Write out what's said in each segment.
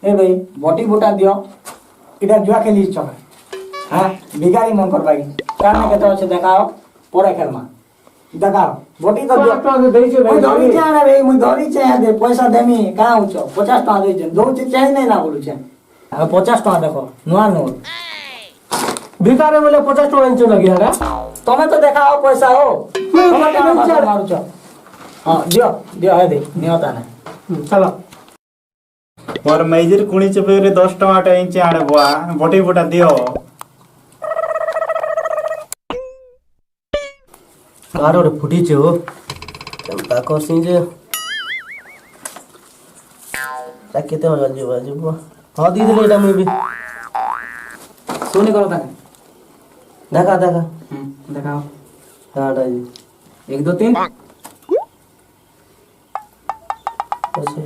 ए भाई बटी बुटा दियो इटा जुआ खेली छक हां भिखारी मन कर भाई कान के तो से देखाओ परे खेलमा देखाओ बटी तो दियो तो देई छे भाई धरी छे रे भाई मुई धरी छे दे पैसा देमी का होचो 50 टका देई छे दो छे चाहि नै ना बोलु छे अब 50 टका देखो नुआ नोट भिखारी बोले 50 टका इंचो लगी रे तमे तो देखाओ पैसा हो तमे के मारू छो हां दियो दियो है दे नियता ना चलो मोर मैजिर कुणी चपेरे 10 टमाटर इंच आड़े बुआ बटी बुटा दियो कार रे फुटी छे हो केमता करसी जे ता केते बाजू हां दी दे एटा मुई भी सोने करो ता देखा देखा दिखाओ हां जी 1 2 3 ऐसे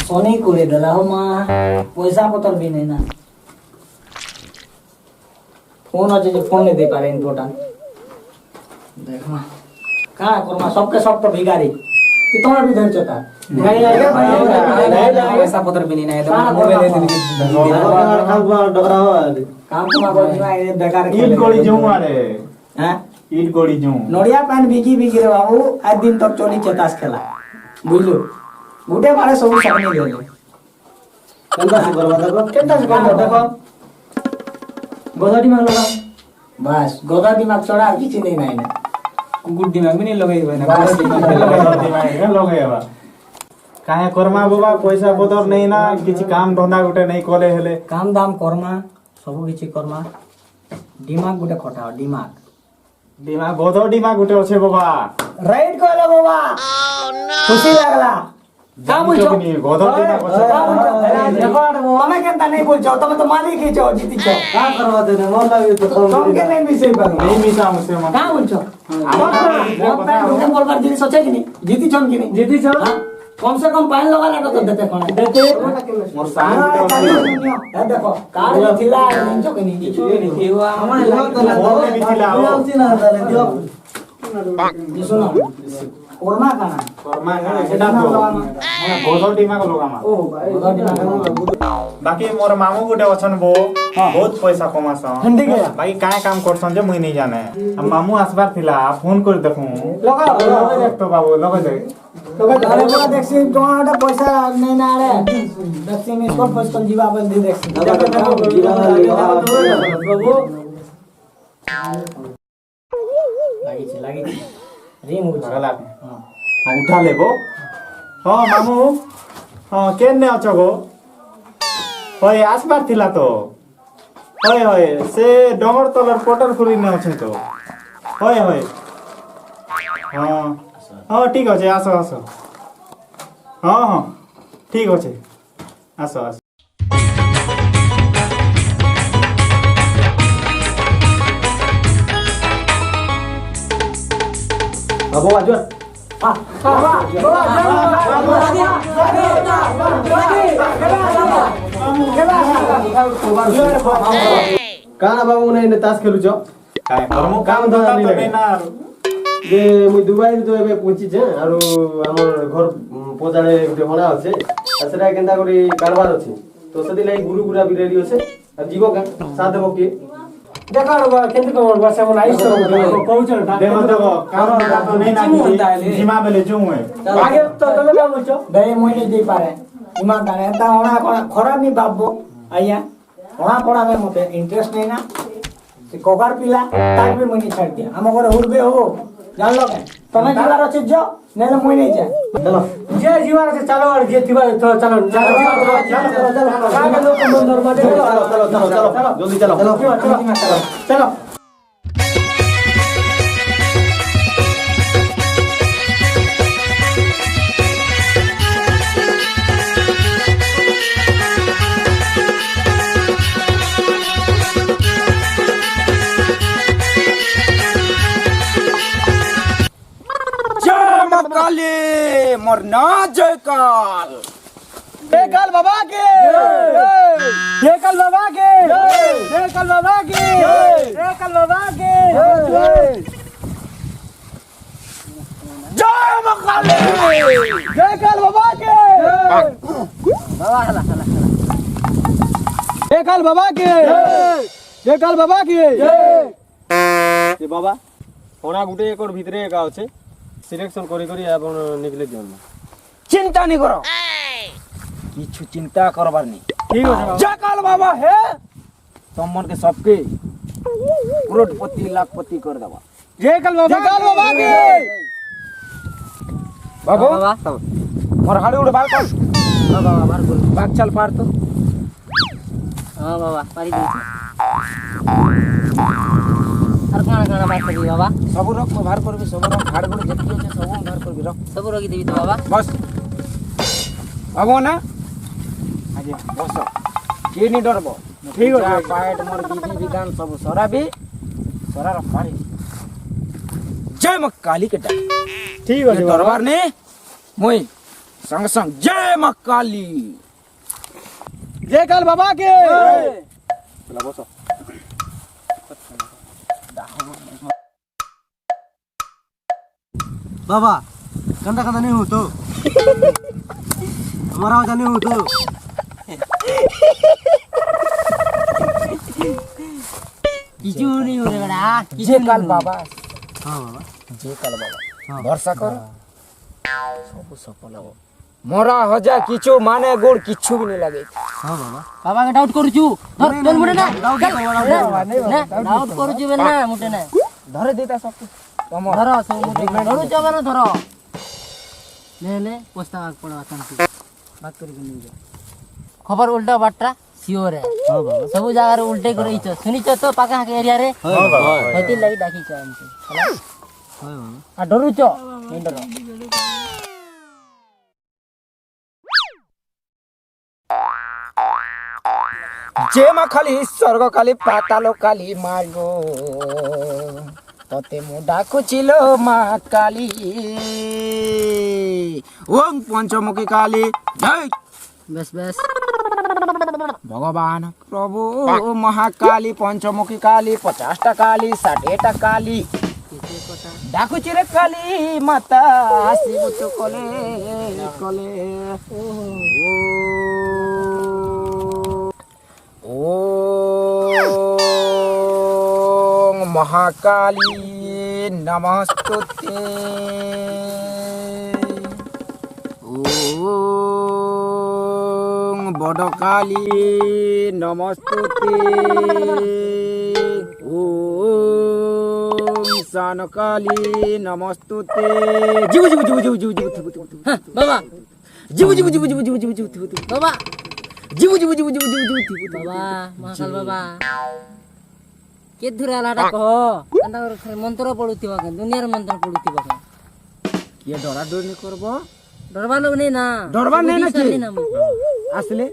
सोने को ले दला हो मां पैसा पतर भी नहीं ना फोन आज जे फोन नहीं दे पारे इम्पोर्टेंट देख मां का करमा सबके सब तो भिखारी कि तोरा भी धर चता नहीं नहीं पैसा पतर भी नहीं तो मोबाइल दे दे डरा हो काम को मागो दिना बेकार ईट गोड़ी जऊ मारे हैं ईट गोड़ी जऊ नोडिया पान बिकी बिकी रे बाबू आज दिन तक चली चेतास खेला बुझलो गुटे मारे सब सपने ले केंता से करवा देखो गोदा दिमाग लगा बस गोदा दिमाग चढ़ा किछि नहीं नाइ ना कुकुर दिमाग भी नहीं लगाई ना बस दिमाग लगाइबा काहे करमा बाबा पैसा पतर नहीं ना किछि काम धंधा गुटे नहीं कोले हेले काम दाम करमा सब किछि करमा दिमाग गुटे खटाओ दिमाग गोदो दिमाग गुटे আছে बाबा राइट कहला बाबा खुशी लागला का बोलछो गोदो दिमाग আছে का बोलछो देखो हमें केनता नहीं बोलछो तुम तो मालिक ही छो जीती छो का करवा देने मन लागे तो तुम के नहीं मिसे पारो नहीं मिसा मुसे मन का बोलछो बहुत पैन रुके बोलबार जिनिस আছে कि नहीं जीती छन कि नहीं जीती छो कम से कम पान लगा लागो तो देते कोन देते मोर सांग ए देखो कार थिला नहीं छो कि नहीं किछु नहीं केवा हमरा मोर भी थिला हो सुनो कोरमा काना सेटा तो गोदो दिमाग लगामा ओ भाई गोदो दिमाग बाकी मोर मामू गुटे अछन बो बहुत पैसा कमासन हिंदी के बाकी काय काम करसन जे मुई नहीं जाने हम मामू आसबार थिला फोन कर देखू लगा देख तो बाबू लगा दे अरे बड़ा देखसी टोमाटा पैसा नहीं ना रे देखसी में इसको पैसा जीवा बल दे देखसी प्रभु लागी रिंग गला हां उठा लेबो हां मामू हां केने अछ गो होय आसबार थिला तो होय होय से डोंगर तलर पोटर खुरी ने अछ तो होय होय हां हां ठीक अछि आसो आसो हां हां ठीक अछि आसो आसो अब आजो हां काना बाबू नहीं ताश खेलु छ काय करमु काम धंधा तो नहीं ना जे मुई दुबई तो एबे पहुंची छे आरो हमर घर पोजाले गुटे बना আছে আর সেটা কেনতা করে কারবার আছে তো সেদি লাই গুরু গুরা বি রেডি আছে আর জীব কা সাথ দেব কি देखा रो केंति को बस हम आइस कहू छ देखो देखो काम धंधा तो नहीं ना जिमा बेले जू है आगे तो तले का बोलछो दे मोई नहीं दे पारे ईमानदार एता होना खराब नहीं बाबो आया होना पड़ा में मते इंटरेस्ट नहीं ना से कोगार पिला ताक भी मोई नहीं छाड़ दिया हम घर उड़बे हो जान लो के तने जीवार अछि जो नेले मोई नहीं जाए चलो जे जीवार से चलो और जे जीवार तो चलो चलो आगे लोग मंदिर में चलो जल्दी चलो चलो काली मरना जय काल जय काल बाबा के जय काल बाबा के जय काल बाबा के কালী জয় কাল বাবা কে বাবা হালা হালা হালা জয় কাল বাবা কে জয় কাল বাবা কে এ বাবা ওনা গুটে একর ভিতরে একা আছে সিলেকশন করি করি এবং নিকলে দিও না চিন্তা নি করো কিছু চিন্তা করবার নেই ঠিক আছে বাবা জয় কাল বাবা হে তোমনকে সবকে কरोड़पति लाखपति कर देवा জয় কাল বাবা কে बाबू বাবা मोर हाड़ी उड़े बाल कर বাবা বার কর बाग चल पार तो হ্যাঁ বাবা পারি দিয়েছি আর কানা কানা বার করবি বাবা सब रख में बाहर करबी सब रख हाड़ गुड़ जति আছে सब बाहर करबी रख সবু রকি দিবি তো বাবা बस बाबू ना आगे बस के नी डरबो ठीक है पाएट मोर विधि विधान सब सराबी सरा रखारी जय मां काली के डर ঠিক আছে বাবা दरबार ने मोई संग संग जय मां काली জয় কাল বাবা কে बाबा कंधा कंधा नहीं हो तो हमारा वजह नहीं हो तो কিছু নেই ওরে বেড়া কিছু जय काल बाबा हाँ बाबा जय काल बाबा भरोसा कर सब सफल हो मोरा हजा किछु माने गुड़ किछु भी नहीं लगे हाँ बाबा বাবাকে ডাউট করছু ধর তোর মুটে না ডাউট করছু বে না মুটে না धरे देता सब तमो ধর সব মুটে ধরু যাবে না ধর লে লে পোস্তা আগ পড়া শান্তি বাত করি নিয়ে যা খবর উল্টা বাট্টা সিওর হে हाँ बाबा সবু জায়গার উল্টে করেইছ শুনিছ তো পাকা হাকে এরিয়া রে हाँ बाबा হইতি লাগি ডাকিছ আমতে हाँ बाबा আর ডরুছ নেই ডর जय मां खाली स्वर्ग खाली पाताल खाली मार्गो तते मु डाकुचिल मां काली ओम पंचमुखी काली जय বেশ বেশ भगवान प्रभु महाकाली पंचमुखी काली 50टा काली 60टा काली डाकुची रे काली माता शिव तो कले कले ओम महाकाली नमस्तुते ओम बड़काली नमस्तुते ओम शानकाली नमस्तुते जीव जीव जीव जीव जीव जीव হ্যাঁ বাবা जीव जीव जीव जीव जीव जीव जीव जीव বাবা जीव जीव जीव जीव जीव जीव বাবা মহাকাল বাবা কে ধরে আলাটা কহ কান্দার মন্ত্র পড়ুতিবা কেন দুনিয়ার মন্ত্র পড়ুতিবা কেন ये डरा डोरी करबो ডরবা লোক নেই না ডরবার নেই না কি? বিশ্বাস না মুই। আসলে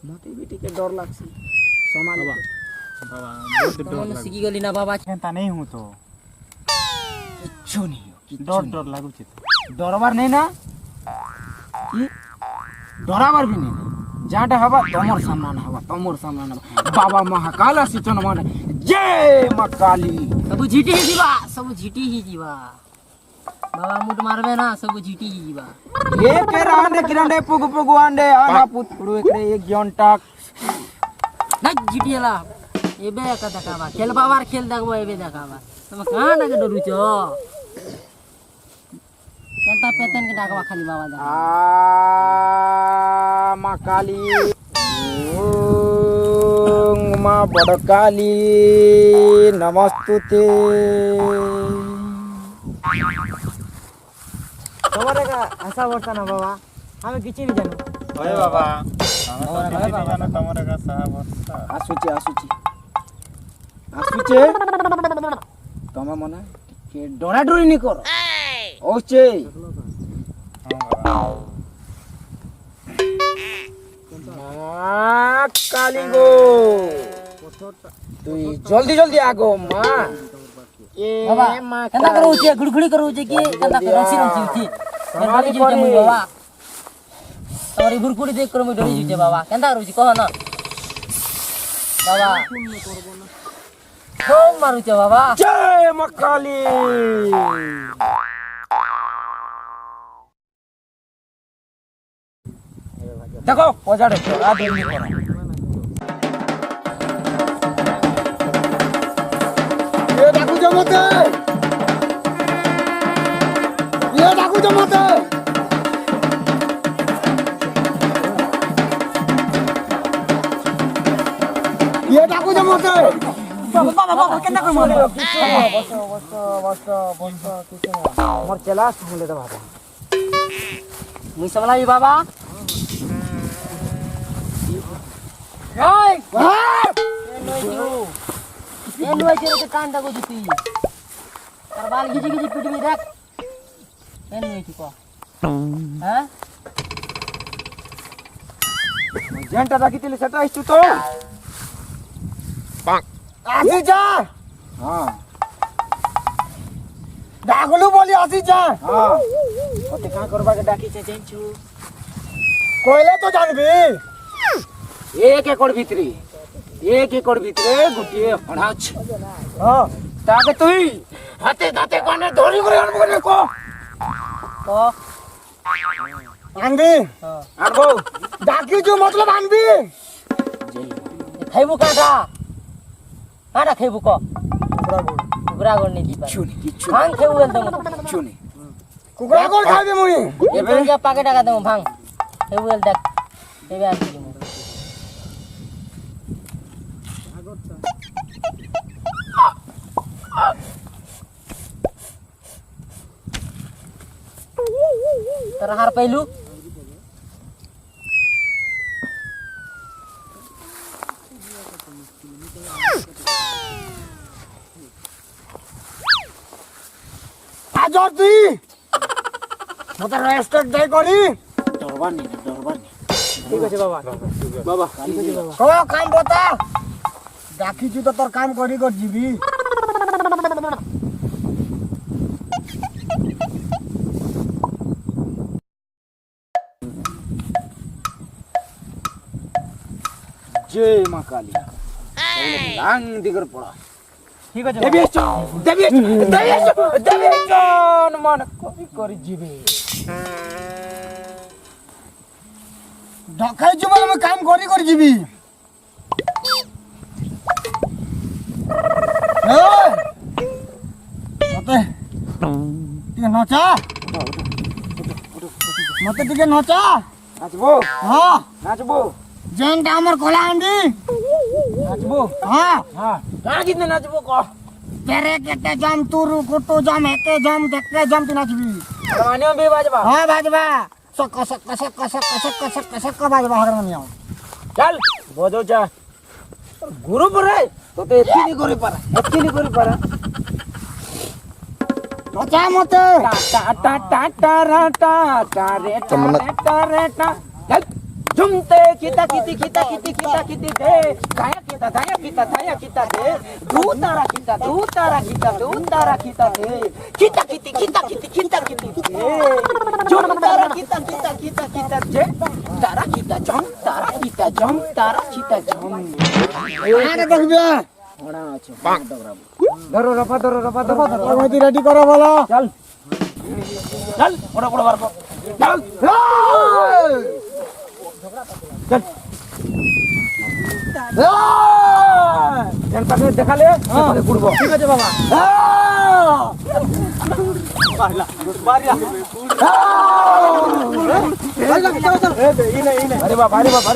মতে भी টিকে डर लागसी समाज তখন শিখি গলি না বাবা केनता नहीं हूं तो किच्छु नहीं हो डर डर लागु छी डरबार नहीं ना कि डराबार भी नहीं जाटा हवा तमर सामना ना हवा तमर सामना ना बाबा महाकाल सिचन माने जय मां काली ସବୁ ଝିଟି ହି ଯିବା ସବୁ ଝିଟି ହି ଯିବା ବାବା ମୁଟ ମାରବେ ନା ସବୁ ଝିଟି ହି ଯିବା एक रांडे किरांडे पुग पुग आंडे आना पुतड़ू एकड़े एक घंटा না ঝিটি হেলা এবে একা দেখাবা খেল বাবার খেল দেখবো এবে দেখাবা তুমি কাঁ নাকি ডরুছ কেনতা পেতেন কে ডাকবা খালি বাবা দেখা आ मां काली ओम मां बड़काली नमस्तुते তোমারে কা আশা বর্তা না বাবা আমি কিছু নি জানো ओए बाबा हमरा तो नहीं जानो तमरे का साहब आसुचे आसुचे आसुचे तमा मना के डरा डरी नहीं करो ओचे मां काली गो তুই জলদি জলদি আগো মা এ বাবা মা কেনতা করুছে গুড়গুড়ি করুছে কি কেনতা রসি রসি উঠি সমালি মেরবালি করে। মুই বাবা তোমার গুড়গুড়ি দেখ করে মুই ডরি যাচ্ছে বাবা কেনতা করুছি কহ না বাবা খুব মারুছে বাবা জয় মা কালী দেখো পজাড়ে তোরা দিল্লি করে ডাকুছ মতে ডাকুছ মতে ডাকুছ মতে আমার চেলা শুনলে তো বাবা মুই সামলাই বাবা কানটা কো দিতি তার বাল গিজি গিজি পিটবি দেখ এন নই কি কো হ্যাঁ যেটা রাখিছিলি সেটা ইচ্ছু তো আসি যা হ্যাঁ ডাকলু বলি আসি যা হ্যাঁ ওতে কাঁ করবাকে ডাকিছে জানছু কইলে তো জানবি এক একর ভিতরে গোটিয়ে হড়া আছে হ্যাঁ তাকে তুই হাতে দাঁতে কানে ধরি করে আনবো না কো কো আনবি আনবো ডাকিছু মতলব আনবি খাইবু কাটা কাটা খাইবু কো কুকুরা গড় নি দিবা কিচ্ছু ভাং খাইবু একদম কিচ্ছু নেই কুকুরা কোন খাইবি মুই এবে যা পাকে টাকা দেবো ভাং খাইবু দেখ এবে আর কি দেবো তার হার পাইলু আজর তুই মতে রেস্টার্ট দে করি ডরবার নেই ঠিক আছে বাবা বাবা ও কাম বতা ডাকিছু তো তোর কাম করি কর জিবি জয় মা কালী লাং দিগর পড়া ঠিক আছে দেবিয়েছন মন করি জিবে ডাকাইছু বলে আমি কাম করি কর জিবি মতে টিকে নচা মতে টিকে নচা নাচবো হ্যাঁ নাচবো যেনটা আমার কলা আন্ডি নাচবো হ্যাঁ হ্যাঁ কাঁ কিনে নাচবো ক তেরে কেটে জাম তুরু কুটু জাম হেতে জাম দেখতে জাম তুই নাচবি হারমোনিয়াম भी বাজবা হ্যাঁ বাজবা সক সক সক সক সক সক সক বাজবা হারমোনিয়াম চল বজো যা গুরু পরে তো এতিনি করে পারা নচা মতে টা টা টা টা রা টা টা রে টা রে টা চল झुमते किता किती दे गाया किता दे दू तारा किता दे किता किती दे झुम तारा किता जे तारा किता झम तारा किता झम আরে দেখবে ওড়া আছে ধরো রফা কমিটি রেডি করো বলো চল ওড়া মারবো চল চল দেখালে ঘুরবো ঠিক আছে বাবা আরে বাবা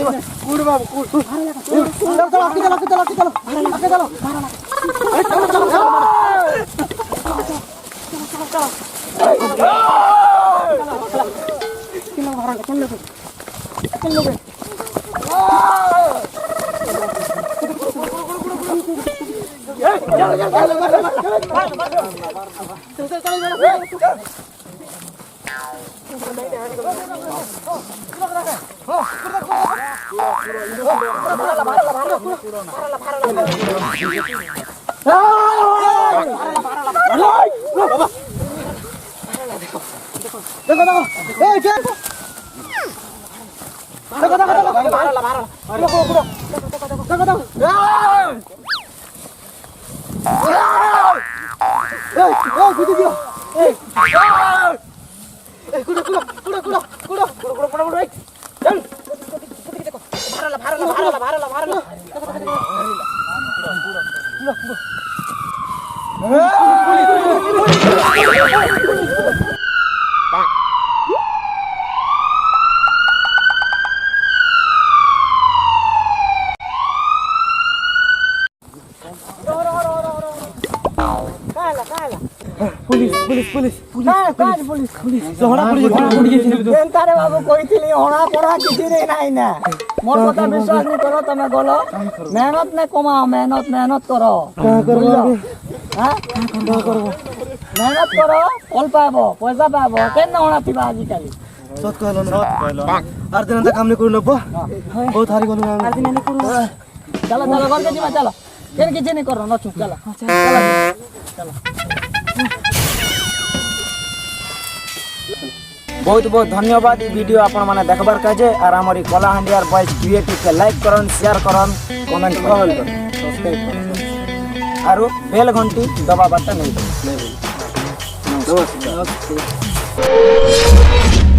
କେନ୍ତାରେ ବାବୁ କହିଥିଲି ହଣା ପଣା କିଛି ନାଇଁ ନା ମୋର କଥା ବିଶ୍ୱାସ ନି କର ତମେ ଗଲ ମେହନତ ନେ କମାଅ ମେହନତ କର ବୁଝିଲ? ହାଁ? ମେହନତ କର ଫল ପାଇବ ପଇସା ପାଇବ କେନ୍ ହଣା ଥିବା ଆଜିକାଲି ସତ କହିଲ আর দিন কাম নি করু নব বহুত হারি গলু ଚାଲ ଚାଲ ଘରକେ ଯିବା ଚାଲ କେନ୍ କିଛି ନି କର ନଛୁ ଚାଲ बहुत बहुत धन्यवाद ये वीडियो आपण माने देखबार काजे और हमर कलाहांडियार बॉयज क्रिएटिव के लाइक करन शेयर करन कमेंट करन और बेल घंटी दबाबाटा नहीं। नमस्कार।